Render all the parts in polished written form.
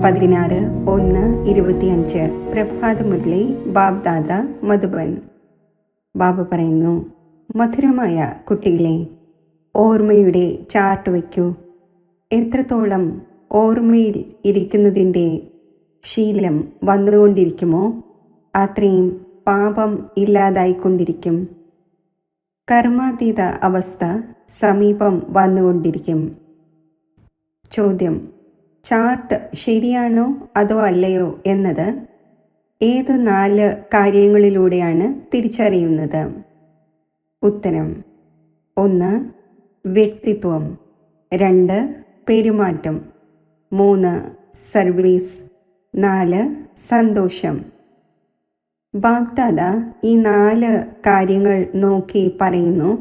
16/1/25 പ്രഭാതമുരളി ബാബ്ദാദ മധുബൻ. ബാബ പറയുന്നു, മധുരമായ കുട്ടികളെ, ഓർമ്മയുടെ ചാർട്ട് വയ്ക്കൂ. എത്രത്തോളം ഓർമ്മയിൽ ഇരിക്കുന്നതിൻ്റെ ശീലം വന്നുകൊണ്ടിരിക്കുമോ അത്രയും പാപം ഇല്ലാതായിക്കൊണ്ടിരിക്കും. കർമാതീത അവസ്ഥ സമീപം വന്നുകൊണ്ടിരിക്കും. ചോദ്യം: ചാർട്ട് ശരിയാണോ അതോ അല്ലയോ എന്നത് ഏത് 4 കാര്യങ്ങളിലൂടെയാണ് തിരിച്ചറിയുന്നത്? ഉത്തരം: 1. വ്യക്തിത്വം, 2. പെരുമാറ്റം, 3. സർവീസ്, 4. സന്തോഷം. ബാബ്ദാദ ഈ 4 കാര്യങ്ങൾ നോക്കി പറയുന്നു,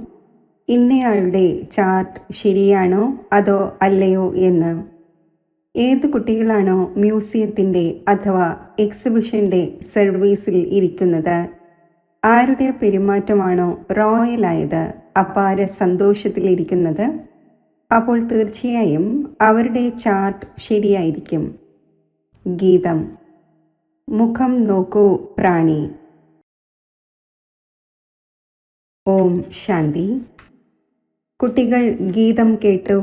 ഇന്നയാളുടെ ചാർട്ട് ശരിയാണോ അതോ അല്ലയോ എന്ന്. ഏത് കുട്ടികളാണോ മ്യൂസിയത്തിൻ്റെ അഥവാ എക്സിബിഷൻ്റെ സർവീസിൽ ഇരിക്കുന്നത്, ആരുടെ പെരുമാറ്റമാണോ റോയലായത്, അപാര സന്തോഷത്തിലിരിക്കുന്നത്, അപ്പോൾ തീർച്ചയായും അവരുടെ ചാർട്ട് ശരിയായിരിക്കും. ഗീതം: മുഖം നോക്കൂ പ്രാണി. ഓം ശാന്തി. കുട്ടികൾ ഗീതം കേട്ടു.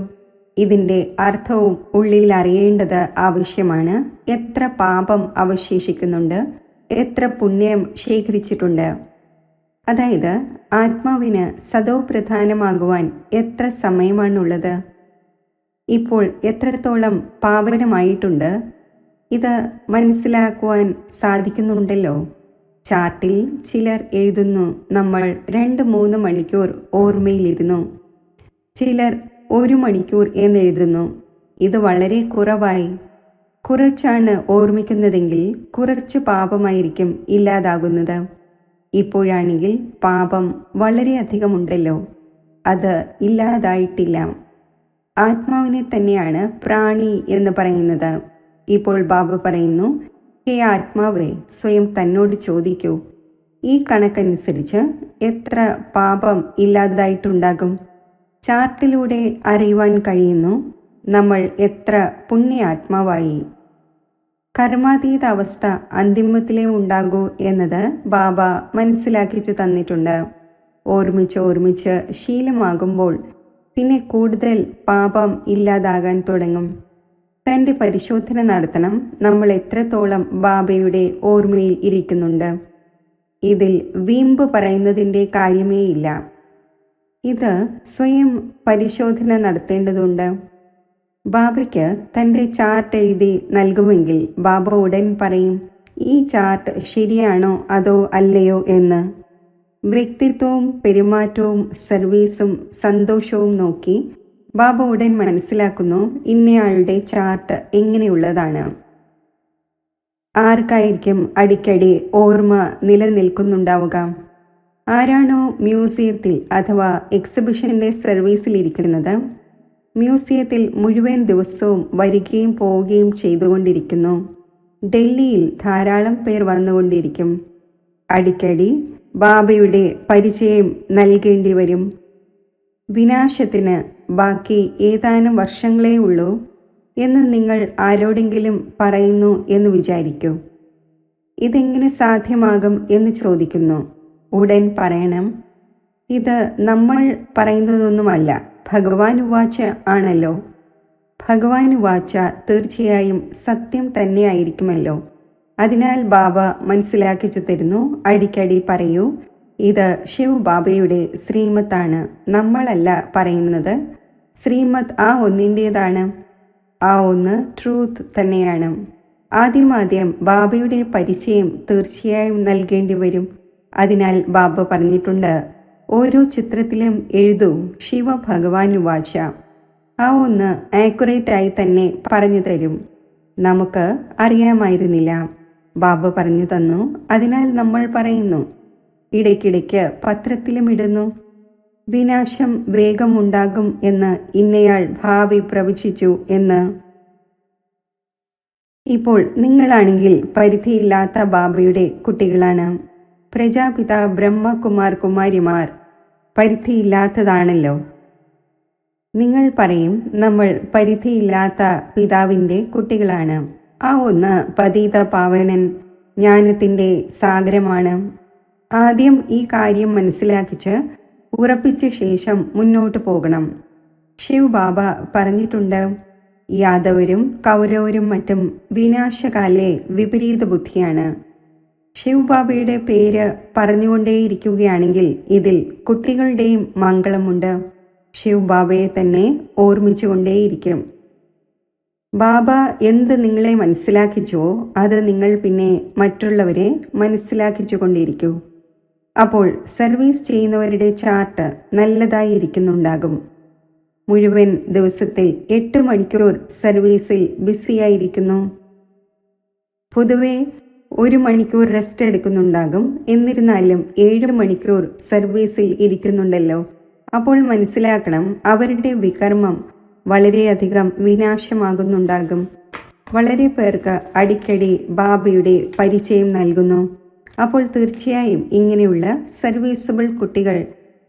ഇതിൻ്റെ അർത്ഥവും ഉള്ളിൽ അറിയേണ്ടത് ആവശ്യമാണ്. എത്ര പാപം അവശേഷിക്കുന്നുണ്ട്, എത്ര പുണ്യം ശേഖരിച്ചിട്ടുണ്ട്. അതായത് ആത്മാവിന് സദോ പ്രധാനമാകുവാൻ എത്ര സമയമാണുള്ളത്, ഇപ്പോൾ എത്രത്തോളം പാവനമായിട്ടുണ്ട്, ഇത് മനസ്സിലാക്കുവാൻ സാധിക്കുന്നുണ്ടല്ലോ. ചാർട്ടിൽ ചിലർ എഴുതുന്നു, നമ്മൾ 2-3 മണിക്കൂർ ഓർമ്മയിലിരുന്നു. ചിലർ 1 മണിക്കൂർ എന്നെഴുതുന്നു. ഇത് വളരെ കുറവായി. കുറച്ചാണ് ഓർമ്മിക്കുന്നതെങ്കിൽ കുറച്ച് പാപമായിരിക്കും ഇല്ലാതാകുന്നത്. ഇപ്പോഴാണെങ്കിൽ പാപം വളരെയധികമുണ്ടല്ലോ, അത് ഇല്ലാതായിട്ടില്ല. ആത്മാവിനെ തന്നെയാണ് പ്രാണി എന്ന് പറയുന്നത്. ഇപ്പോൾ ബാബ പറയുന്നു, ഹേ ആത്മാവേ, സ്വയം തന്നോട് ചോദിക്കൂ, ഈ കണക്കനുസരിച്ച് എത്ര പാപം ഇല്ലാതായിട്ടുണ്ടാകും? ചാർട്ടിലൂടെ അറിയുവാൻ കഴിയുന്നു നമ്മൾ എത്ര പുണ്യാത്മാവായി. കർമാതീത അവസ്ഥ അന്തിമത്തിലേ ഉണ്ടാകൂ എന്നത് ബാബ മനസ്സിലാക്കിച്ചു തന്നിട്ടുണ്ട്. ഓർമ്മിച്ച് ശീലമാകുമ്പോൾ പിന്നെ കൂടുതൽ പാപം ഇല്ലാതാകാൻ തുടങ്ങും. തൻ്റെ പരിശോധന നടത്തണം, നമ്മൾ എത്രത്തോളം ബാബയുടെ ഓർമ്മയിൽ ഇരിക്കുന്നുണ്ട്. ഇതിൽ വീമ്പ് പറയുന്നതിൻ്റെ കാര്യമേയില്ല. ഇത് സ്വയം പരിശോധന നടത്തേണ്ടതുണ്ട്. ബാബയ്ക്ക് തൻ്റെ ചാർട്ട് എഴുതി നൽകുമെങ്കിൽ ബാബ ഉടൻ പറയും, ഈ ചാർട്ട് ശരിയാണോ അതോ അല്ലയോ എന്ന്. വ്യക്തിത്വവും പെരുമാറ്റവും സർവീസും സന്തോഷവും നോക്കി ബാബ ഉടൻ മനസ്സിലാക്കുന്നു ഇന്നയാളുടെ ചാർട്ട് എങ്ങനെയുള്ളതാണ്. ആർക്കായിരിക്കും അടിക്കടി ഓർമ്മ നിലനിൽക്കുന്നുണ്ടാവുക? ആരാണോ മ്യൂസിയത്തിൽ അഥവാ എക്സിബിഷൻ്റെ സർവീസിലിരിക്കുന്നത്, മ്യൂസിയത്തിൽ മുഴുവൻ ദിവസവും വരികയും പോവുകയും ചെയ്തുകൊണ്ടിരിക്കുന്നു. ഡൽഹിയിൽ ധാരാളം പേർ വന്നുകൊണ്ടിരിക്കും. അടിക്കടി ബാബയുടെ പരിചയം നൽകേണ്ടി വരും. വിനാശത്തിന് ബാക്കി ഏതാനും വർഷങ്ങളേ ഉള്ളൂ എന്ന് നിങ്ങൾ ആരോടെങ്കിലും പറയുന്നു എന്ന് വിചാരിക്കൂ. ഇതെങ്ങനെ സാധ്യമാകും എന്ന് ചോദിക്കുന്നു. ഉടൻ പറയണം, ഇത് നമ്മൾ പറയുന്നതൊന്നുമല്ല, ഭഗവാൻ ഉവാച ആണല്ലോ. ഭഗവാൻ ഉവാച തീർച്ചയായും സത്യം തന്നെയായിരിക്കുമല്ലോ. അതിനാൽ ബാബ മനസ്സിലാക്കിച്ചു തരുന്നു, അടിക്കടി പറയൂ, ഇത് ശിവ് ബാബയുടെ ശ്രീമത്താണ്, നമ്മളല്ല പറയുന്നത്. ശ്രീമത് ആ ഒന്നിൻ്റേതാണ്. ആ ഒന്ന് ട്രൂത്ത് തന്നെയാണ്. ആദ്യം ബാബയുടെ പരിചയം തീർച്ചയായും നൽകേണ്ടി വരും. അതിനാൽ ബാബ പറഞ്ഞിട്ടുണ്ട്, ഓരോ ചിത്രത്തിലും എഴുതൂ ശിവ ഭഗവാൻ ഉവാച. ആ ഒന്ന് ആക്യുറേറ്റായി തന്നെ പറഞ്ഞു തരും. നമുക്ക് അറിയാമായിരുന്നില്ല, ബാബ പറഞ്ഞു തന്നു. അതിനാൽ നമ്മൾ പറയുന്നു, ഇടയ്ക്കിടയ്ക്ക് പത്രത്തിലും ഇടുന്നു. വിനാശം വേഗമുണ്ടാകും എന്ന് ഇന്നയാൾ ഭാവി പ്രവചിച്ചു എന്ന്. ഇപ്പോൾ നിങ്ങളാണെങ്കിൽ പരിധിയില്ലാത്ത ബാബയുടെ കുട്ടികളാണ്. പ്രജാപിത ബ്രഹ്മകുമാർ കുമാരിമാർ പരിധിയില്ലാത്തതാണല്ലോ. നിങ്ങൾ പറയും, നമ്മൾ പരിധിയില്ലാത്ത പിതാവിൻ്റെ കുട്ടികളാണ്. ആ ഒന്ന് പതിത പാവനൻ ജ്ഞാനത്തിൻ്റെ സാഗരമാണ്. ആദ്യം ഈ കാര്യം മനസ്സിലാക്കിച്ച് ഉറപ്പിച്ച ശേഷം മുന്നോട്ട് പോകണം. ശിവ് ബാബ പറഞ്ഞിട്ടുണ്ട്, യാദവരും കൗരവരും മറ്റും വിനാശകാലെ വിപരീത ബുദ്ധിയാണ്. ശിവ് ബാബയുടെ പേര് പറഞ്ഞുകൊണ്ടേയിരിക്കുകയാണെങ്കിൽ ഇതിൽ കുട്ടികളുടെയും മംഗളമുണ്ട്. ശിവ് ബാബയെ തന്നെ ഓർമ്മിച്ചുകൊണ്ടേയിരിക്കും. ബാബ എന്ത് നിങ്ങളെ മനസ്സിലാക്കിച്ചുവോ അത് നിങ്ങൾ പിന്നെ മറ്റുള്ളവരെ മനസ്സിലാക്കിച്ചു കൊണ്ടിരിക്കൂ. അപ്പോൾ സർവീസ് ചെയ്യുന്നവരുടെ ചാർട്ട് നല്ലതായി ഇരിക്കുന്നുണ്ടാകും. മുഴുവൻ ദിവസത്തിൽ 8 മണിക്കൂർ സർവീസിൽ ബിസിയായിരിക്കുന്നു. പൊതുവെ 1 മണിക്കൂർ റെസ്റ്റ് എടുക്കുന്നുണ്ടാകും. എന്നിരുന്നാലും 7 മണിക്കൂർ സർവീസിൽ ഇരിക്കുന്നുണ്ടല്ലോ. അപ്പോൾ മനസ്സിലാക്കണം, അവരുടെ വികർമ്മം വളരെയധികം വിനാശമാകുന്നുണ്ടാകും. വളരെ പേർക്ക് അടിക്കടി ബാബയുടെ പരിചയം നൽകുന്നു. അപ്പോൾ തീർച്ചയായും ഇങ്ങനെയുള്ള സർവീസബിൾ കുട്ടികൾ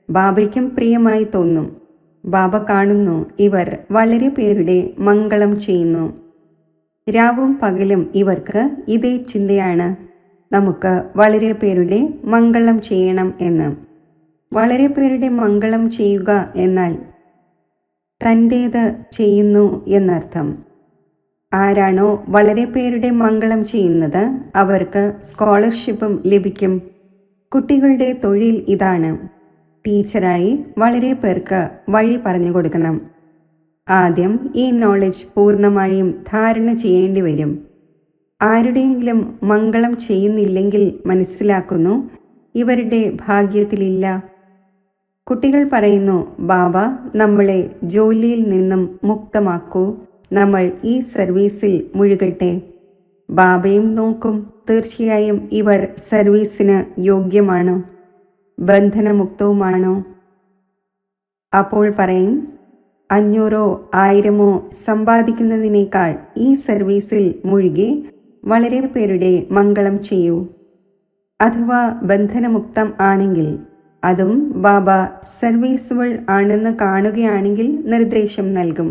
ബാബയ്ക്കും പ്രിയമായി തോന്നും. ബാബ കാണുന്നു, ഇവർ വളരെ പേരുടെ മംഗളം ചെയ്യുന്നു. രാവും പകലും ഇവർക്ക് ഇതേ ചിന്തയാണ്, നമുക്ക് വളരെ പേരുടെ മംഗളം ചെയ്യണം എന്ന്. വളരെ പേരുടെ മംഗളം ചെയ്യുക എന്നാൽ തൻ്റേത് ചെയ്യുന്നു എന്നർത്ഥം. ആരാണോ വളരെ പേരുടെ മംഗളം ചെയ്യുന്നത് അവർക്ക് സ്കോളർഷിപ്പും ലഭിക്കും. കുട്ടികളുടെ തൊഴിൽ ഇതാണ്. ടീച്ചറായി വളരെ പേർക്ക് വഴി പറഞ്ഞു കൊടുക്കണം. ആദ്യം ഈ നോളജ് പൂർണ്ണമായും ധാരണ ചെയ്യേണ്ടി വരും. ആരുടെയെങ്കിലും മംഗളം ചെയ്യുന്നില്ലെങ്കിൽ മനസ്സിലാക്കുന്നു, ഇവരുടെ ഭാഗ്യത്തിലില്ല. കുട്ടികൾ പറയുന്നു, ബാബ നമ്മളെ ജോലിയിൽ നിന്നും മുക്തമാക്കൂ, നമ്മൾ ഈ സർവീസിൽ മുഴുകട്ടെ. ബാബയും നോക്കും, തീർച്ചയായും ഇവർ സർവീസിന് യോഗ്യമാണോ, ബന്ധനമുക്തവുമാണോ. അപ്പോൾ പറയും, 500 1000 സമ്പാദിക്കുന്നതിനേക്കാൾ ഈ സർവീസിൽ മുഴുകി വളരെ പേരുടെ മംഗളം ചെയ്യൂ. അഥവാ ബന്ധനമുക്തം ആണെങ്കിൽ അതും ബാബ സർവീസബിൾ ആണെന്ന് കാണുകയാണെങ്കിൽ നിർദ്ദേശം നൽകും.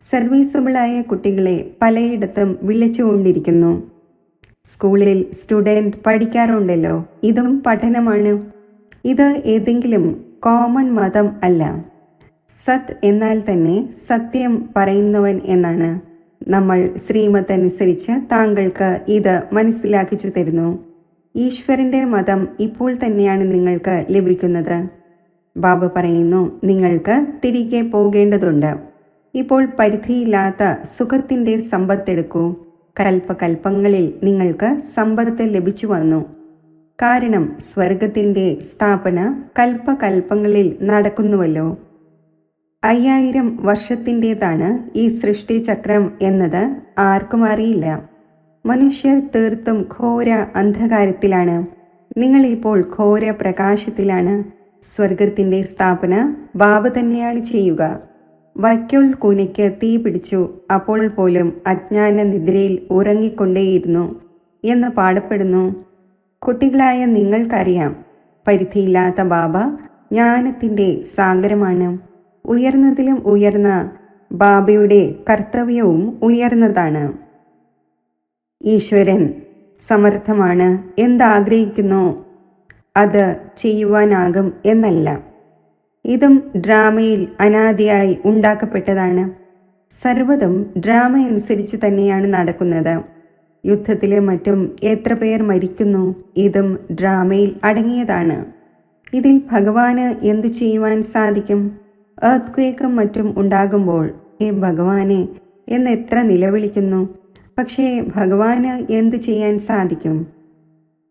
സർവീസബിളായ കുട്ടികളെ പലയിടത്തും വിളിച്ചുകൊണ്ടിരിക്കുന്നു. സ്കൂളിൽ സ്റ്റുഡൻറ് പഠിക്കാറുണ്ടല്ലോ, ഇതും പഠനമാണ്. ഇത് ഏതെങ്കിലും കോമൺ മതം അല്ല. സത് എന്നാൽ തന്നെ സത്യം പറയുന്നവൻ എന്നാണ്. നമ്മൾ ശ്രീമത്ത് അനുസരിച്ച് താങ്കൾക്ക് ഇത് മനസ്സിലാക്കിച്ചു തരുന്നു. ഈശ്വരൻ്റെ മതം ഇപ്പോൾ തന്നെയാണ് നിങ്ങൾക്ക് ലഭിക്കുന്നത്. ബാബ പറയുന്നു, നിങ്ങൾക്ക് തിരികെ പോകേണ്ടതുണ്ട്. ഇപ്പോൾ പരിധിയില്ലാത്ത സുഖത്തിൻ്റെ സമ്പത്തെടുക്കൂ. കൽപ്പകൽപ്പങ്ങളിൽ നിങ്ങൾക്ക് സമ്പത്ത് ലഭിച്ചു വന്നു. കാരണം സ്വർഗത്തിൻ്റെ സ്ഥാപന കൽപ്പകൽപ്പങ്ങളിൽ നടക്കുന്നുവല്ലോ. 5000 വർഷത്തിൻ്റെതാണ് ഈ സൃഷ്ടിചക്രം എന്നത് ആർക്കും അറിയില്ല. മനുഷ്യർ തീർത്തും ഘോര അന്ധകാരത്തിലാണ്. നിങ്ങളിപ്പോൾ ഘോര പ്രകാശത്തിലാണ്. സ്വർഗത്തിൻ്റെ സ്ഥാപന ബാബ തന്നെയാണ് ചെയ്യുക. വൈക്കോൽ കൂനയ്ക്ക് തീ പിടിച്ചു, അപ്പോൾ പോലും അജ്ഞാന നിദ്രയിൽ ഉറങ്ങിക്കൊണ്ടേയിരുന്നു എന്ന് പാടപ്പെടുന്നു. കുട്ടികളായ നിങ്ങൾക്കറിയാം, പരിധിയില്ലാത്ത ബാബ ജ്ഞാനത്തിൻ്റെ സാഗരമാണ്. ഉയർന്നതിലും ഉയർന്ന ബാബയുടെ കർത്തവ്യവും ഉയർന്നതാണ്. ഈശ്വരൻ സമർത്ഥമാണ്. എന്താഗ്രഹിക്കുന്നോ അത് ചെയ്യുവാനാകും എന്നല്ല. ഇതും ഡ്രാമയിൽ അനാദിയായി ഉണ്ടാക്കപ്പെട്ടതാണ്. സർവ്വതും ഡ്രാമ അനുസരിച്ച് തന്നെയാണ് നടക്കുന്നത്. യുദ്ധത്തിലും മറ്റും എത്ര പേർ മരിക്കുന്നു, ഇതും ഡ്രാമയിൽ അടങ്ങിയതാണ്. ഇതിൽ ഭഗവാന് എന്തു ചെയ്യുവാൻ സാധിക്കും? എർത്ത്ക്വേക്കും മറ്റും ഉണ്ടാകുമ്പോൾ ഭഗവാനെ എന്ന് എത്ര നിലവിളിക്കുന്നു. പക്ഷേ ഭഗവാന് എന്തു ചെയ്യാൻ സാധിക്കും?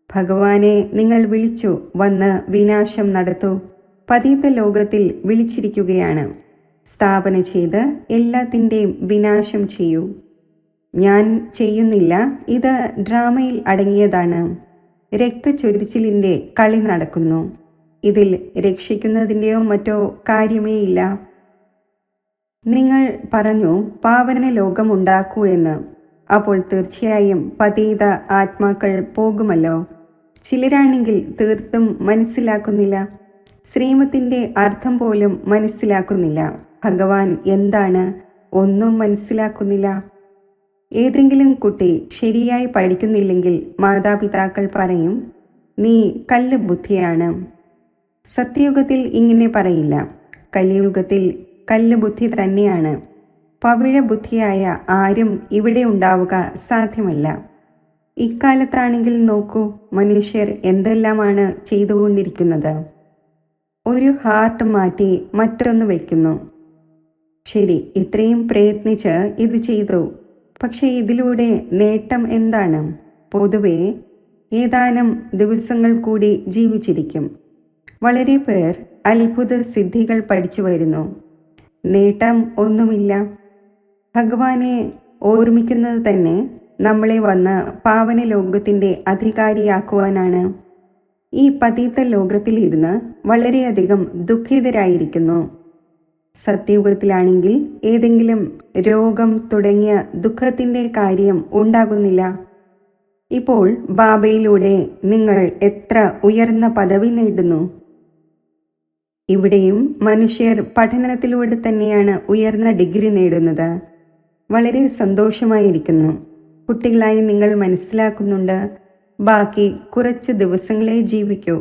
ഭഗവാനെ നിങ്ങൾ വിളിച്ചു, വന്ന് വിനാശം നടത്തൂ. പതിത ലോകത്തിൽ വിളിച്ചിരിക്കുകയാണ്. സ്ഥാപന ചെയ്ത് എല്ലാത്തിൻ്റെയും വിനാശം ചെയ്യൂ. ഞാൻ ചെയ്യുന്നില്ല, ഇത് ഡ്രാമയിൽ അടങ്ങിയതാണ്. രക്തച്ചൊരിച്ചിലിൻ്റെ കളി നടക്കുന്നു. ഇതിൽ രക്ഷിക്കുന്നതിൻ്റെയോ മറ്റോ കാര്യമേ ഇല്ല. നിങ്ങൾ പറഞ്ഞു പാവന ലോകമുണ്ടാക്കൂ എന്ന്. അപ്പോൾ തീർച്ചയായും പതീത ആത്മാക്കൾ പോകുമല്ലോ. ചിലരാണെങ്കിൽ തീർത്തും മനസ്സിലാക്കുന്നില്ല. ശ്രീമത്തിൻ്റെ അർത്ഥം പോലും മനസ്സിലാക്കുന്നില്ല. ഭഗവാൻ എന്താണ് ഒന്നും മനസ്സിലാക്കുന്നില്ല. ഏതെങ്കിലും കുട്ടി ശരിയായി പഠിക്കുന്നില്ലെങ്കിൽ മാതാപിതാക്കൾ പറയും, നീ കല്ല് ബുദ്ധിയാണ്. സത്യയുഗത്തിൽ ഇങ്ങനെ പറയില്ല. കലിയുഗത്തിൽ കല്ല് ബുദ്ധി തന്നെയാണ്. പവിഴ ബുദ്ധിയായ ആരും ഇവിടെ ഉണ്ടാവുക സാധ്യമല്ല. ഇക്കാലത്താണെങ്കിൽ നോക്കൂ, മനുഷ്യർ എന്തെല്ലാമാണ് ചെയ്തുകൊണ്ടിരിക്കുന്നത്. ഒരു ഹാർട്ട് മാറ്റി മറ്റൊന്ന് വയ്ക്കുന്നു. ശരി, ഇത്രയും പ്രയത്നിച്ച് ഇത് ചെയ്തു. പക്ഷേ ഇതിലൂടെ നേട്ടം എന്താണ്? പൊതുവെ ഏതാനും ദിവസങ്ങൾ കൂടി ജീവിച്ചിരിക്കും. വളരെ പേർ അത്ഭുത സിദ്ധികൾ പഠിച്ചു വരുന്നു. നേട്ടം ഒന്നുമില്ല. ഭഗവാനെ ഓർമ്മിക്കുന്നത് തന്നെ നമ്മളെ വന്ന് പാവന ലോകത്തിൻ്റെ അധികാരിയാക്കുവാനാണ്. ഈ പതീത ലോകത്തിലിരുന്ന് വളരെയധികം ദുഃഖിതരായിരിക്കുന്നു. സത്യയുഗത്തിലാണെങ്കിൽ ഏതെങ്കിലും രോഗം തുടങ്ങിയ ദുഃഖത്തിൻ്റെ കാര്യം ഉണ്ടാകുന്നില്ല. ഇപ്പോൾ ബാബയിലൂടെ നിങ്ങൾ എത്ര ഉയർന്ന പദവി നേടുന്നു. ഇവിടെയും മനുഷ്യർ പഠനത്തിലൂടെ തന്നെയാണ് ഉയർന്ന ഡിഗ്രി നേടുന്നത്. വളരെ സന്തോഷമായിരിക്കുന്നു. കുട്ടികളായി നിങ്ങൾ മനസ്സിലാക്കുന്നുണ്ട്. ബാക്കി കുറച്ച് ദിവസങ്ങളെ ജീവിക്കൂ.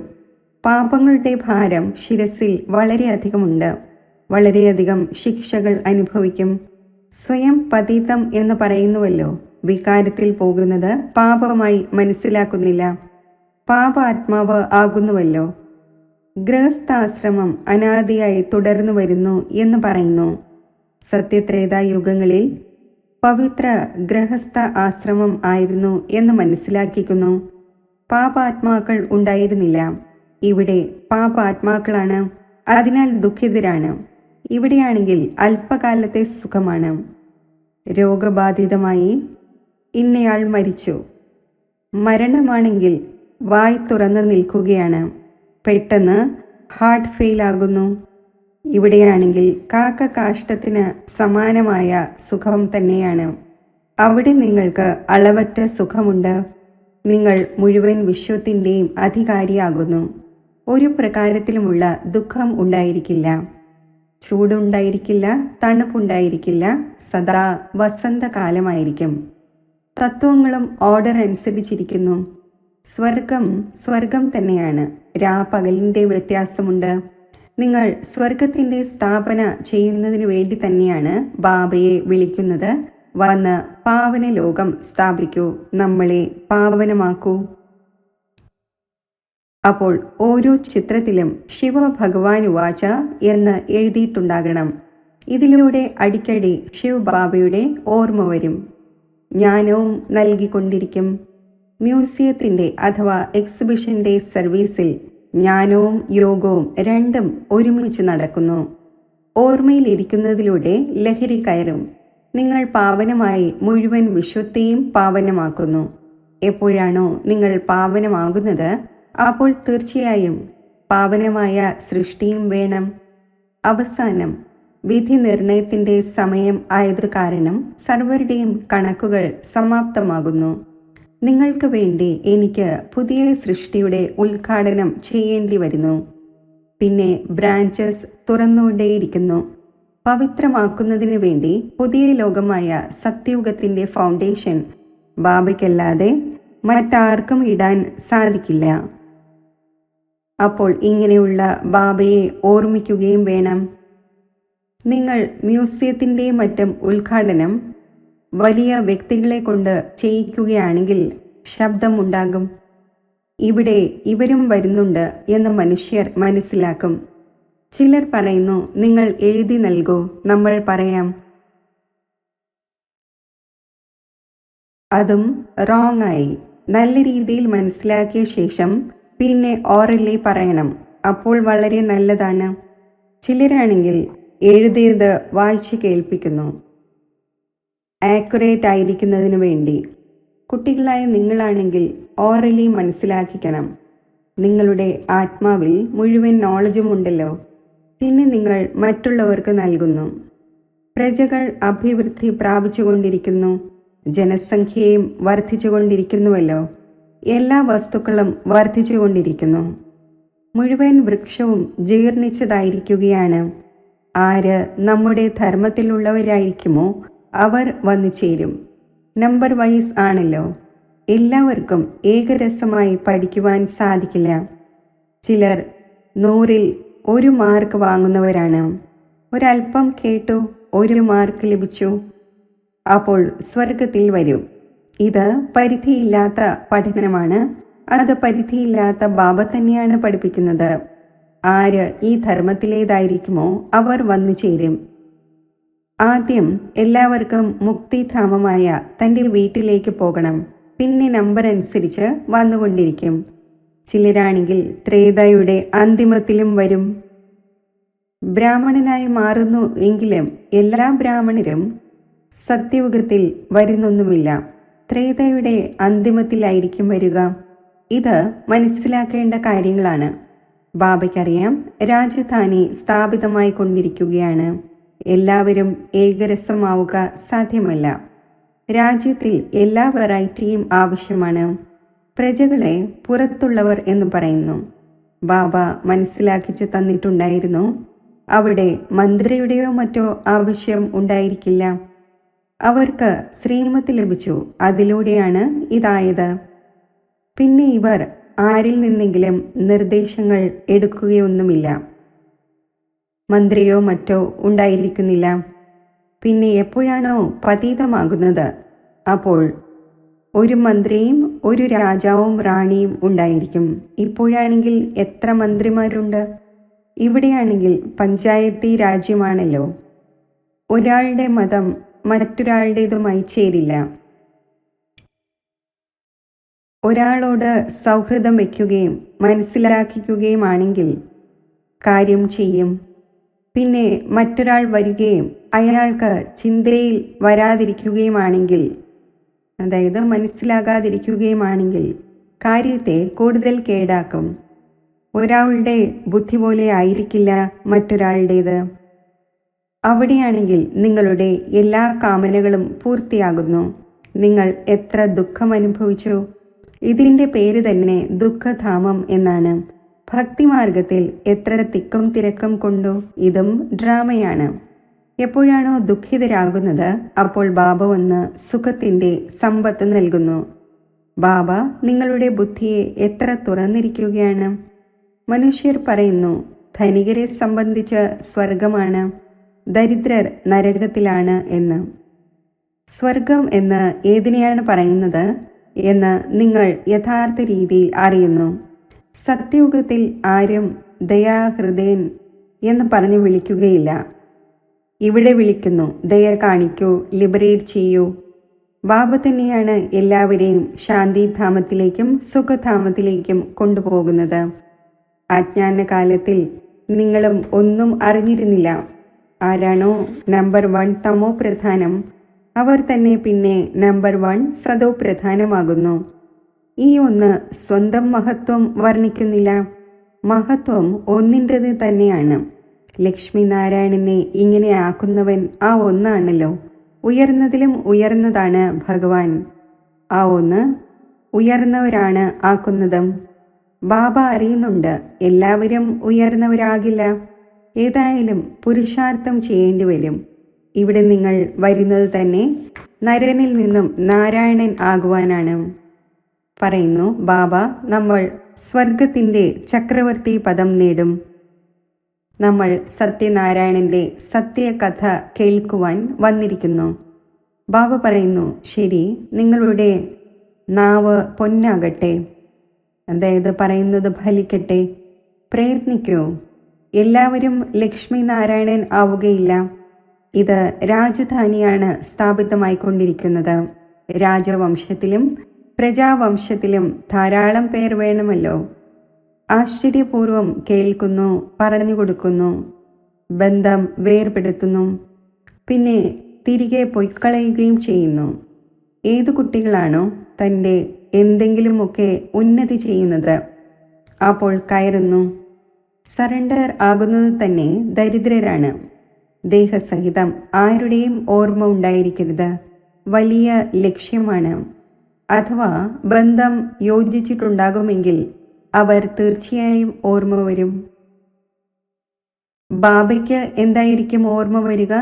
പാപങ്ങളുടെ ഭാരം ശിരസിൽ വളരെയധികമുണ്ട്. വളരെയധികം ശിക്ഷകൾ അനുഭവിക്കും. സ്വയം പതീതം എന്ന് പറയുന്നുവല്ലോ. വികാരത്തിൽ പോകുന്നത് പാപമായി മനസ്സിലാക്കുന്നില്ല. പാപാത്മാവ് ആകുന്നുവല്ലോ. ഗൃഹസ്ഥാശ്രമം അനാദിയായി തുടർന്നു വരുന്നു എന്ന് പറയുന്നു. സത്യത്രേതായുഗങ്ങളിൽ പവിത്ര ഗൃഹസ്ഥ ആശ്രമം ആയിരുന്നു എന്ന് മനസ്സിലാക്കിക്കുന്നു. പാപാത്മാക്കൾ ഉണ്ടായിരുന്നില്ല. ഇവിടെ പാപാത്മാക്കളാണ്. അതിനാൽ ദുഃഖിതരാണ്. ഇവിടെയാണെങ്കിൽ അല്പകാലത്തെ സുഖമാണ്. രോഗബാധിതമായി ഇന്നയാൾ മരിച്ചു. മരണമാണെങ്കിൽ വായ് തുറന്നു നിൽക്കുകയാണ്. പെട്ടെന്ന് ഹാർട്ട് ഫെയിൽ ആകുന്നു. ഇവിടെയാണെങ്കിൽ കാക്ക കാഷ്ടത്തിന് സമാനമായ സുഖം തന്നെയാണ്. അവിടെ നിങ്ങൾക്ക് അളവറ്റ സുഖമുണ്ട്. നിങ്ങൾ മുഴുവൻ വിശ്വത്തിൻ്റെയും അധികാരിയാകുന്നു. ഒരു പ്രകാരത്തിലുമുള്ള ദുഃഖം ഉണ്ടായിരിക്കില്ല. ചൂടുണ്ടായിരിക്കില്ല, തണുപ്പുണ്ടായിരിക്കില്ല. സദാ വസന്തകാലമായിരിക്കും. തത്വങ്ങളും ഓർഡർ അനുസരിച്ചിരിക്കുന്നു. സ്വർഗം തന്നെയാണ്. രാപകലിൻ്റെ വ്യത്യാസമുണ്ട്. നിങ്ങൾ സ്വർഗത്തിൻ്റെ സ്ഥാപന ചെയ്യുന്നതിന് വേണ്ടി തന്നെയാണ് ബാബയെ വിളിക്കുന്നത്. വന്ന് പാവന ലോകം സ്ഥാപിക്കൂ, നമ്മളെ പാവനമാക്കൂ. അപ്പോൾ ഓരോ ചിത്രത്തിലും ശിവഭഗവാനുവാച എന്ന് എഴുതിയിട്ടുണ്ടാകണം. ഇതിലൂടെ അടിക്കടി ശിവബാബയുടെ ഓർമ്മ വരും. ജ്ഞാനവും നൽകിക്കൊണ്ടിരിക്കും. മ്യൂസിയത്തിൻ്റെ അഥവാ എക്സിബിഷൻ്റെ സർവീസിൽ ജ്ഞാനവും യോഗവും രണ്ടും ഒരുമിച്ച് നടക്കുന്നു. ഓർമ്മയിലിരിക്കുന്നതിലൂടെ ലഹരി കയറും. നിങ്ങൾ പാവനമായി മുഴുവൻ വിശ്വത്തെയും പാവനമാക്കുന്നു. എപ്പോഴാണോ നിങ്ങൾ പാവനമാകുന്നത്, അപ്പോൾ തീർച്ചയായും പാവനമായ സൃഷ്ടിയും വേണം. അവസാനം വിധി നിർണയത്തിൻ്റെ സമയം ആയത് കാരണം സർവരുടെയും കണക്കുകൾ സമാപ്തമാകുന്നു. നിങ്ങൾക്ക് വേണ്ടി എനിക്ക് പുതിയ സൃഷ്ടിയുടെ ഉദ്ഘാടനം ചെയ്യേണ്ടി വരുന്നു. പിന്നെ ബ്രാഞ്ചസ് തുറന്നുകൊണ്ടേയിരിക്കുന്നു. പവിത്രമാക്കുന്നതിന് വേണ്ടി പുതിയ ലോകമായ സത്യയുഗത്തിൻ്റെ ഫൗണ്ടേഷൻ ബാബയ്ക്കല്ലാതെ മറ്റാർക്കും ഇടാൻ സാധിക്കില്ല. അപ്പോൾ ഇങ്ങനെയുള്ള ബാബയെ ഓർമ്മിക്കുകയും വേണം. നിങ്ങൾ മ്യൂസിയത്തിൻ്റെ മറ്റും ഉദ്ഘാടനം വലിയ വ്യക്തികളെ കൊണ്ട് ചെയ്യിക്കുകയാണെങ്കിൽ ശബ്ദമുണ്ടാകും. ഇവിടെ ഇവരും വരുന്നുണ്ട് എന്ന് മനുഷ്യർ മനസ്സിലാക്കും. ചിലർ പറയുന്നു, നിങ്ങൾ എഴുതി നൽകൂ, നമ്മൾ പറയാം. അതും റോങ് ആയി. നല്ല രീതിയിൽ മനസ്സിലാക്കിയ ശേഷം പിന്നെ ഓറലി പറയണം. അപ്പോൾ വളരെ നല്ലതാണ്. ചിലരാണെങ്കിൽ എഴുതിയത് വായിച്ച് കേൾപ്പിക്കുന്നു, ആക്യുറേറ്റ് ആയിരിക്കുന്നതിന് വേണ്ടി. കുട്ടികളായ നിങ്ങളാണെങ്കിൽ ഓറലി മനസ്സിലാക്കിക്കണം. നിങ്ങളുടെ ആത്മാവിൽ മുഴുവൻ നോളജും ഉണ്ടല്ലോ. പിന്നെ നിങ്ങൾ മറ്റുള്ളവർക്ക് നൽകുന്നു. പ്രജകൾ അഭിവൃദ്ധി പ്രാപിച്ചുകൊണ്ടിരിക്കുന്നു. ജനസംഖ്യയും വർദ്ധിച്ചുകൊണ്ടിരിക്കുന്നുവല്ലോ. എല്ലാ വസ്തുക്കളും വർദ്ധിച്ചുകൊണ്ടിരിക്കുന്നു. മുഴുവൻ വൃക്ഷവും ജീർണിച്ചതായിരിക്കുകയാണ്. ആര് നമ്മുടെ ധർമ്മത്തിലുള്ളവരായിരിക്കുമോ അവർ വന്നു ചേരും. നമ്പർ വൈസ് ആണല്ലോ. എല്ലാവർക്കും ഏകരസമായി പഠിക്കുവാൻ സാധിക്കില്ല. ചിലർ 100-ൽ 1 മാർക്ക് വാങ്ങുന്നവരാണ്. ഒരല്പം കേട്ടു, 1 മാർക്ക് ലഭിച്ചു, അപ്പോൾ സ്വർഗത്തിൽ വരും. ഇത് പരിധിയില്ലാത്ത പഠനമാണ്. അത് പരിധിയില്ലാത്ത ബാബ തന്നെയാണ് പഠിപ്പിക്കുന്നത്. ആര് ഈ ധർമ്മത്തിലേതായിരിക്കുമോ അവർ വന്നു ചേരും. ആദ്യം എല്ലാവർക്കും മുക്തിധാമമായ തൻ്റെ വീട്ടിലേക്ക് പോകണം. പിന്നെ നമ്പർ അനുസരിച്ച് വന്നുകൊണ്ടിരിക്കും. ചിലരാണെങ്കിൽ ത്രേതയുടെ അന്തിമത്തിലും വരും. ബ്രാഹ്മണനായി മാറുന്നു എങ്കിലും എല്ലാ ബ്രാഹ്മണരും സത്യയുഗത്തിൽ വരുന്നൊന്നുമില്ല. ത്രേതയുടെ അന്തിമത്തിലായിരിക്കും വരിക. ഇത് മനസ്സിലാക്കേണ്ട കാര്യങ്ങളാണ്. ബാബയ്ക്കറിയാം, രാജധാനി സ്ഥാപിതമായി കൊണ്ടിരിക്കുകയാണ്. എല്ലാവരും ഏകരസമാവുക സാധ്യമല്ല. രാജ്യത്തിൽ എല്ലാ വെറൈറ്റിയും ആവശ്യമാണ്. പ്രജകളെ പുറത്തുള്ളവർ എന്ന് പറയുന്നു. ബാബ മനസ്സിലാക്കിച്ചു തന്നിട്ടുണ്ടായിരുന്നു, അവിടെ മന്ത്രിയുടെയോ മറ്റോ ആവശ്യം ഉണ്ടായിരിക്കില്ല. അവർക്ക് ശ്രീമതി ലഭിച്ചു, അതിലൂടെയാണ് ഇതായത്. പിന്നെ ഇവർ ആരിൽ നിന്നെങ്കിലും നിർദ്ദേശങ്ങൾ എടുക്കുകയൊന്നുമില്ല. മന്ത്രിയോ മറ്റോ ഉണ്ടായിരിക്കുന്നില്ല. പിന്നെ എപ്പോഴാണോ പതീതമാകുന്നത് അപ്പോൾ ഒരു മന്ത്രിയും ഒരു രാജാവും റാണിയും ഉണ്ടായിരിക്കും. ഇപ്പോഴാണെങ്കിൽ എത്ര മന്ത്രിമാരുണ്ട്. ഇവിടെയാണെങ്കിൽ പഞ്ചായത്തി രാജ്യമാണല്ലോ. ഒരാളുടെ മതം മറ്റൊരാളുടേതുമായി ചേരില്ല. ഒരാളോട് സൗഹൃദം വയ്ക്കുകയും മനസ്സിലാക്കിക്കുകയുമാണെങ്കിൽ കാര്യം ചെയ്യും. പിന്നെ മറ്റൊരാൾ വരികയും അയാൾക്ക് ചിന്തയിൽ വരാതിരിക്കുകയുമാണെങ്കിൽ, അതായത് മനസ്സിലാകാതിരിക്കുകയുമാണെങ്കിൽ കാര്യത്തെ കൂടുതൽ കേടാക്കും. ഒരാളുടെ ബുദ്ധി പോലെ ആയിരിക്കില്ല മറ്റൊരാളുടേത്. അവിടെയാണെങ്കിൽ നിങ്ങളുടെ എല്ലാ കാമനകളും പൂർത്തിയാകുന്നു. നിങ്ങൾ എത്ര ദുഃഖം അനുഭവിച്ചു. ഇതിൻ്റെ പേര് തന്നെ ദുഃഖധാമം എന്നാണ്. ഭക്തിമാർഗത്തിൽ എത്ര തിക്കും തിരക്കും കൊണ്ടു. ഇതും ഡ്രാമയാണ്. എപ്പോഴാണോ ദുഃഖിതരാകുന്നത് അപ്പോൾ ബാബ വന്ന് സുഖത്തിൻ്റെ സമ്പത്ത് നൽകുന്നു. ബാബ നിങ്ങളുടെ ബുദ്ധിയെ എത്ര തുറന്നിരിക്കുകയാണ്. മനുഷ്യർ പറയുന്നു ധനികരെ സംബന്ധിച്ച് സ്വർഗമാണ്, ദരിദ്രർ നരകത്തിലാണ് എന്ന്. സ്വർഗം എന്ന് ഏതിനെയാണ് പറയുന്നത് എന്ന് നിങ്ങൾ യഥാർത്ഥ രീതിയിൽ അറിയുന്നു. സത്യയുഗത്തിൽ ആരും ദയാഹൃദയൻ എന്ന് പറഞ്ഞ് വിളിക്കുകയില്ല. ഇവിടെ വിളിക്കുന്നു, ദയ കാണിക്കൂ, ലിബറേറ്റ് ചെയ്യൂ. ബാബ തന്നെയാണ് എല്ലാവരെയും ശാന്തിധാമത്തിലേക്കും സുഖധാമത്തിലേക്കും കൊണ്ടുപോകുന്നത്. അജ്ഞാനകാലത്തിൽ നിങ്ങളും ഒന്നും അറിഞ്ഞിരുന്നില്ല. ആരാണോ നമ്പർ 1 തമോ പ്രധാനം, അവർ തന്നെ പിന്നെ നമ്പർ 1 സതോ പ്രധാനമാകുന്നു. ഈ ഒന്ന് സ്വന്തം മഹത്വം വർണ്ണിക്കുന്നില്ല. മഹത്വം ഒന്നിൻ്റെത് തന്നെയാണ്. ലക്ഷ്മി നാരായണനെ ഇങ്ങനെ ആക്കുന്നവൻ ആ ഒന്നാണല്ലോ. ഉയർന്നതിലും ഉയർന്നതാണ് ഭഗവാൻ. ആ ഒന്ന് ഉയർന്നവരാണ് ആക്കുന്നതും. ബാബ അറിയുന്നുണ്ട് എല്ലാവരും ഉയർന്നവരാകില്ല. ഏതായാലും പുരുഷാർത്ഥം ചെയ്യേണ്ടി വരും. ഇവിടെ നിങ്ങൾ വരുന്നത് തന്നെ നരനിൽ നിന്നും നാരായണൻ ആകുവാനാണ്. പറയുന്നു ബാബ, നമ്മൾ സ്വർഗത്തിൻ്റെ ചക്രവർത്തി പദം നേടും. നമ്മൾ സത്യനാരായണൻ്റെ സത്യകഥ കേൾക്കുവാൻ വന്നിരിക്കുന്നു. ബാബ പറയുന്നു, ശരി, നിങ്ങളുടെ നാവ് പൊന്നാകട്ടെ, അതായത് പറയുന്നത് ഫലിക്കട്ടെ, പ്രയത്നിക്കൂ. എല്ലാവരും ലക്ഷ്മി നാരായണൻ ആവുകയില്ല. ഇത് രാജധാനിയാണ് സ്ഥാപിതമായിക്കൊണ്ടിരിക്കുന്നത്. രാജവംശത്തിലും പ്രജാവംശത്തിലും ധാരാളം പേർ വേണമല്ലോ. ആശ്ചര്യപൂർവം കേൾക്കുന്നു, പറഞ്ഞു കൊടുക്കുന്നു, ബന്ധം വേർപെടുത്തുന്നു, പിന്നെ തിരികെ പൊയ്ക്കളയുകയും ചെയ്യുന്നു. ഏതു കുട്ടികളാണോ തൻ്റെ എന്തെങ്കിലുമൊക്കെ ഉന്നതി ചെയ്യുന്നത് അപ്പോൾ കയറുന്നു. സറണ്ടർ ആകുന്നത് തന്നെ ദരിദ്രരാണ്. ദേഹസഹിതം ആരുടെയും ഓർമ്മ ഉണ്ടായിരിക്കരുത്. വലിയ ലക്ഷ്യമാണ്. അഥവാ ബന്ധം യോജിച്ചിട്ടുണ്ടാകുമെങ്കിൽ അവർ തീർച്ചയായും ഓർമ്മ വരും. ബാബയ്ക്ക് എന്തായിരിക്കും ഓർമ്മ വരിക?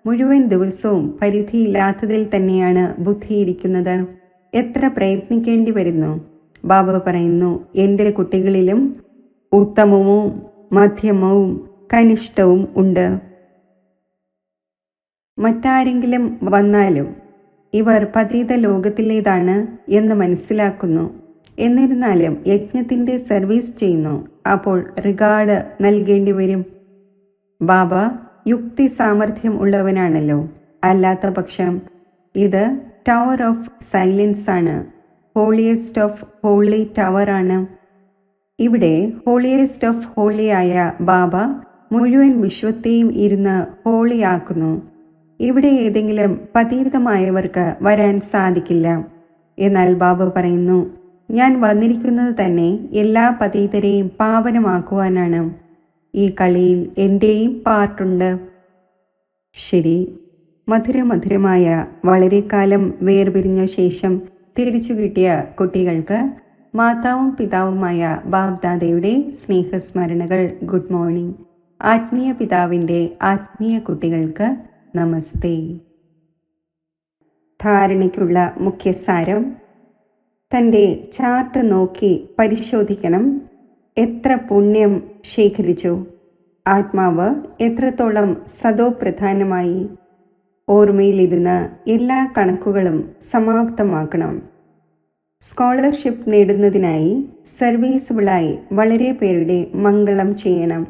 മുഴുവൻ ദിവസവും പരിധിയില്ലാത്തതിൽ തന്നെയാണ് ബുദ്ധിയിരിക്കുന്നത്. എത്ര പ്രയത്നിക്കേണ്ടി വരുന്നു. ബാബ പറയുന്നു, എൻ്റെ കുട്ടികളിലും ഉത്തമവും മധ്യമവും കനിഷ്ഠവും ഉണ്ട്. മറ്റാരെങ്കിലും വന്നാലും ഇവർ പതീത ലോകത്തിലേതാണ് എന്ന് മനസ്സിലാക്കുന്നു. എന്നിരുന്നാലും യജ്ഞത്തിൻ്റെ സർവീസ് ചെയ്യുന്നു. അപ്പോൾ റിഗാർഡ് നൽകേണ്ടി വരും. ബാബ യുക്തി സാമർഥ്യം ഉള്ളവനാണല്ലോ. അല്ലാത്ത പക്ഷം ഇത് ടവർ ഓഫ് സൈലൻസ് ആണ്. ഹോളിയസ്റ്റ് ഓഫ് ഹോളി ടവർ ആണ്. ഇവിടെ ഹോളിയസ്റ്റ് ഓഫ് ഹോളി ആയ ബാബ മുഴുവൻ വിശ്വത്തെയും ഇരുന്ന് ഹോളിയാക്കുന്നു. ഇവിടെ ഏതെങ്കിലും പതീതമായവർക്ക് വരാൻ സാധിക്കില്ല. എന്നാൽ ബാബ പറയുന്നു, ഞാൻ വന്നിരിക്കുന്നത് തന്നെ എല്ലാ പതീതരെയും പാവനമാക്കുവാനാണ്. ഈ കളിയിൽ എൻ്റെയും പാർട്ടുണ്ട്. ശരി, മധുരമധുരമായ വളരെ കാലം വേർപിരിഞ്ഞ ശേഷം തിരിച്ചു കിട്ടിയ കുട്ടികൾക്ക് മാതാവും പിതാവുമായ ബാബ്ദാദയുടെ സ്നേഹസ്മരണകൾ. Good morning. ആത്മീയ പിതാവിൻ്റെ ആത്മീയ കുട്ടികൾക്ക് നമസ്തേ. ധാരണയ്ക്കുള്ള മുഖ്യസാരം: തൻ്റെ ചാർട്ട് നോക്കി പരിശോധിക്കണം. എത്ര പുണ്യം ശേഖരിച്ചു? ആത്മാവ് എത്രത്തോളം സതോപ്രധാനമായി? ഓർമ്മയിലിരുന്ന് എല്ലാ കണക്കുകളും സമാപ്തമാക്കണം. സ്കോളർഷിപ്പ് നേടുന്നതിനായി സർവീസുകളായി വളരെ പേരുടെ മംഗളം ചെയ്യണം.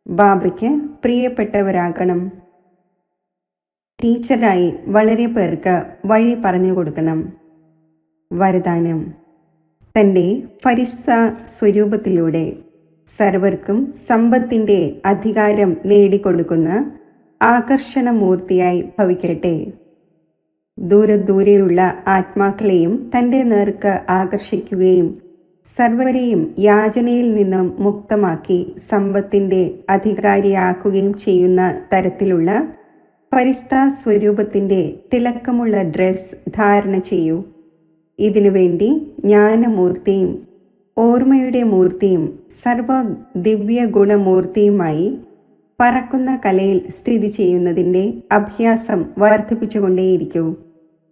ബാബയ്ക്ക് പ്രിയപ്പെട്ടവരാകണം. ടീച്ചറായി വളരെ പേർക്ക് വഴി പറഞ്ഞു കൊടുക്കണം. വരദാനം: തൻ്റെ ഫരിഷ്ത സ്വരൂപത്തിലൂടെ സർവർക്കും സമ്പത്തിൻ്റെ അധികാരം നേടിക്കൊടുക്കുന്ന ആകർഷണമൂർത്തിയായി ഭവിക്കട്ടെ. ദൂരെയുള്ള ആത്മാക്കളെയും തൻ്റെ നേർക്ക് ആകർഷിക്കുകയും സർവരെയും യാചനയിൽ നിന്നും മുക്തമാക്കി സമ്പത്തിൻ്റെ അധികാരിയാക്കുകയും ചെയ്യുന്ന തരത്തിലുള്ള ഫരിഷ്ത സ്വരൂപത്തിൻ്റെ തിളക്കമുള്ള ഡ്രസ് ധാരണ ചെയ്യൂ. ഇതിനുവേണ്ടി ജ്ഞാനമൂർത്തിയും ഓർമ്മയുടെ മൂർത്തിയും സർവ ദിവ്യ ഗുണമൂർത്തിയുമായി പറക്കുന്ന കലയിൽ സ്ഥിതി ചെയ്യുന്നതിൻ്റെ അഭ്യാസം വർദ്ധിപ്പിച്ചുകൊണ്ടേയിരിക്കൂ.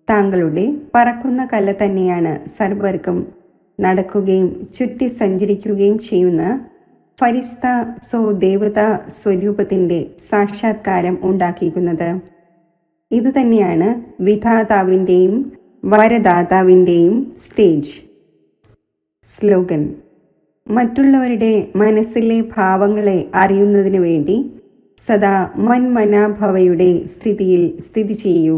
താങ്കളുടെ പറക്കുന്ന കല തന്നെയാണ് സർവർക്കും നടക്കുകയും ചുറ്റി സഞ്ചരിക്കുകയും ചെയ്യുന്ന ഫരിഷ്ത ദേവതാ സ്വരൂപത്തിൻ്റെ സാക്ഷാത്കാരം ഉണ്ടാക്കിയിരിക്കുന്നത്. ഇതുതന്നെയാണ് വിധാതാവിൻ്റെയും വരദാതാവിൻ്റെയും സ്റ്റേജ്. സ്ലോഗൻ: മറ്റുള്ളവരുടെ മനസ്സിലെ ഭാവങ്ങളെ അറിയുന്നതിനു വേണ്ടി സദാ മന്മനാഭവയുടെ സ്ഥിതിയിൽ സ്ഥിതി ചെയ്യൂ.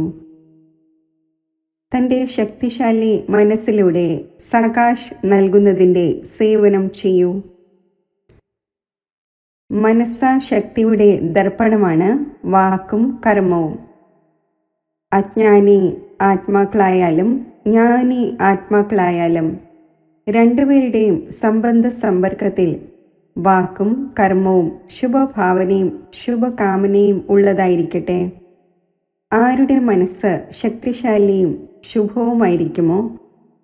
തൻ്റെ ശക്തിശാലി മനസ്സിലൂടെ സകാശ് നൽകുന്നതിൻ്റെ സേവനം ചെയ്യൂ. മനസ്സാശക്തിയുടെ ദർപ്പണമാണ് വാക്കും കർമ്മവും. അജ്ഞാനി ആത്മാക്കളായാലും ജ്ഞാനി ആത്മാക്കളായാലും രണ്ടുപേരുടെയും സംബന്ധ സമ്പർക്കത്തിൽ വാക്കും കർമ്മവും ശുഭഭാവനയും ശുഭകാമനയും ഉള്ളതായിരിക്കട്ടെ. ആരുടെ മനസ്സ് ശക്തിശാലിയും ശുഭവുമായിരിക്കുമോ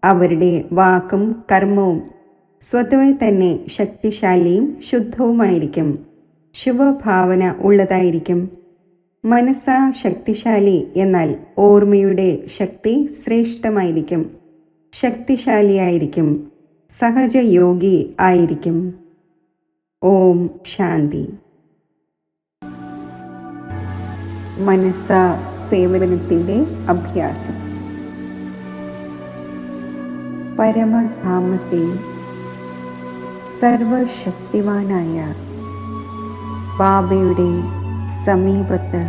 അവരുടെ വാക്കും കർമ്മവും സ്വതവേ തന്നെ ശക്തിശാലിയും ശുദ്ധവുമായിരിക്കും, ശുഭഭാവന ഉള്ളതായിരിക്കും. മനസ്സാ ശക്തിശാലി എന്നാൽ ഓർമ്മയുടെ ശക്തി ശ്രേഷ്ഠമായിരിക്കും, ശക്തിശാലിയായിരിക്കും, സഹജയോഗി ആയിരിക്കും. ഓം ശാന്തി. മനസ്സാ സേവനത്തിൻ്റെ അഭ്യാസം. പരമധാമത്തിൽ സർവശക്തിവാനായ ബാബയുടെ സമീപത്ത്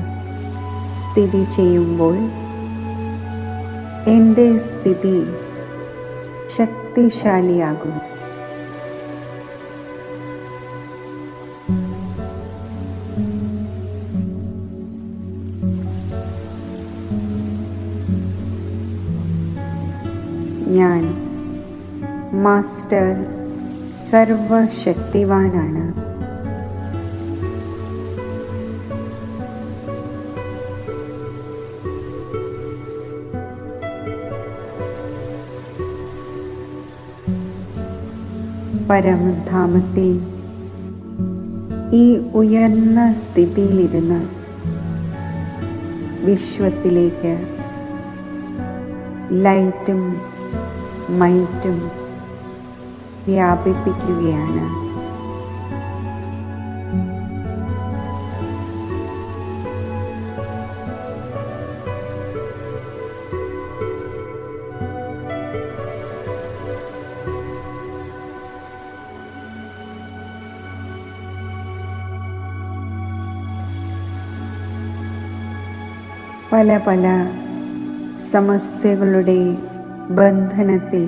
സ്ഥിതി ചെയ്യുമ്പോൾ എൻ്റെ സ്ഥിതി ശക്തിശാലിയാകും. ഞാൻ മാസ്റ്റർ സർവശക്തിവാനാണ്. പരമധാമത്തിൽ ഈ ഉയർന്ന സ്ഥിതിയിലിരുന്ന് വിശ്വത്തിലേക്ക് ലൈറ്റും മൈറ്റും വ്യാപിപ്പിക്കുകയാണ്. പല പല സമസ്യകളുടെ ബന്ധനത്തിൽ,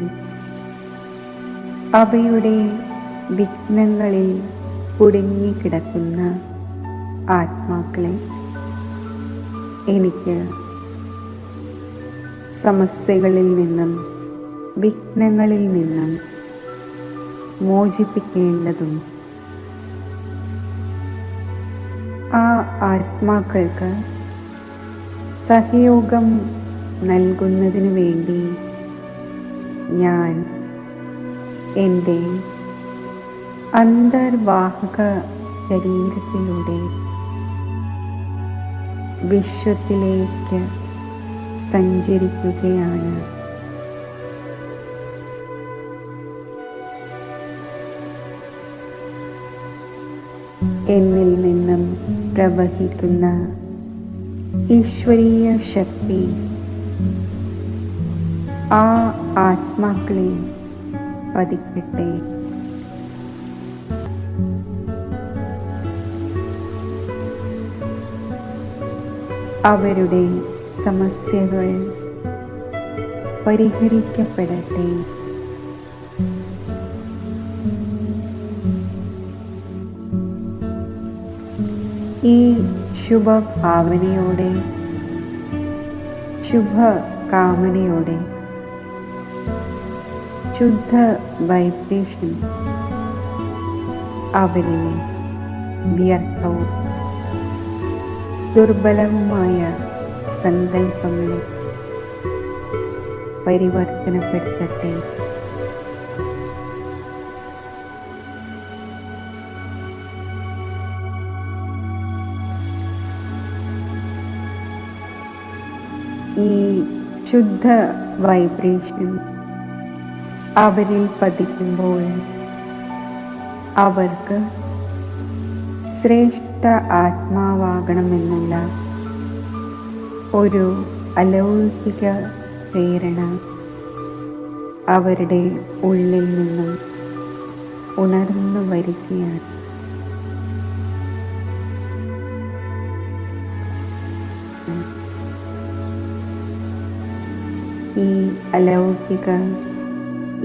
അവയുടെ വിഘ്നങ്ങളിൽ കുടുങ്ങിക്കിടക്കുന്ന ആത്മാക്കളെ എനിക്ക് സമസ്യകളിൽ നിന്നും വിഘ്നങ്ങളിൽ നിന്നും മോചിപ്പിക്കേണ്ടതുണ്ട്. ആ ആത്മാക്കൾക്ക് സഹയോഗം നൽകുന്നതിനു വേണ്ടി ഞാൻ എൻ്റെ അന്തർവാഹക ശരീരത്തിലൂടെ വിശ്വത്തിലേക്ക് സഞ്ചരിക്കുകയാണ്. എന്നിൽ നിന്നും പ്രവഹിക്കുന്ന ഈശ്വരീയ ശക്തി ആ ആത്മാക്കളെ പതിക്കട്ടെ. അവരുടെ സമസ്യകൾ പരിഹരിക്കപ്പെടട്ടെ. ഈ ശുഭഭാവനയോടെ, ശുഭകാമനയോടെ, ശുദ്ധ വൈബ്രേഷൻ അവരിലെ വ്യർത്ഥവും ദുർബലവുമായ സങ്കല്പങ്ങളെ പരിവർത്തനപ്പെടുത്തട്ടെ. ഈ ശുദ്ധ വൈബ്രേഷൻ അവരിൽ പതിക്കുമ്പോൾ അവർക്ക് ശ്രേഷ്ഠ ആത്മാവാകണമെന്നുള്ള ഒരു അലൗകിക പ്രേരണ അവരുടെ ഉള്ളിൽ നിന്നും ഉണർന്നു വരികയാണ്. ഈ അലൗകിക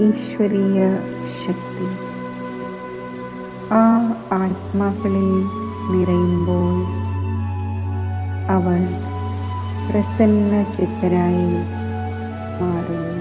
ഈശ്വരീയ ശക്തി ആ ആത്മാക്കളിൽ നിറയുമ്പോൾ അവർ പ്രസന്ന ചിത്തരായി മാറുന്നു.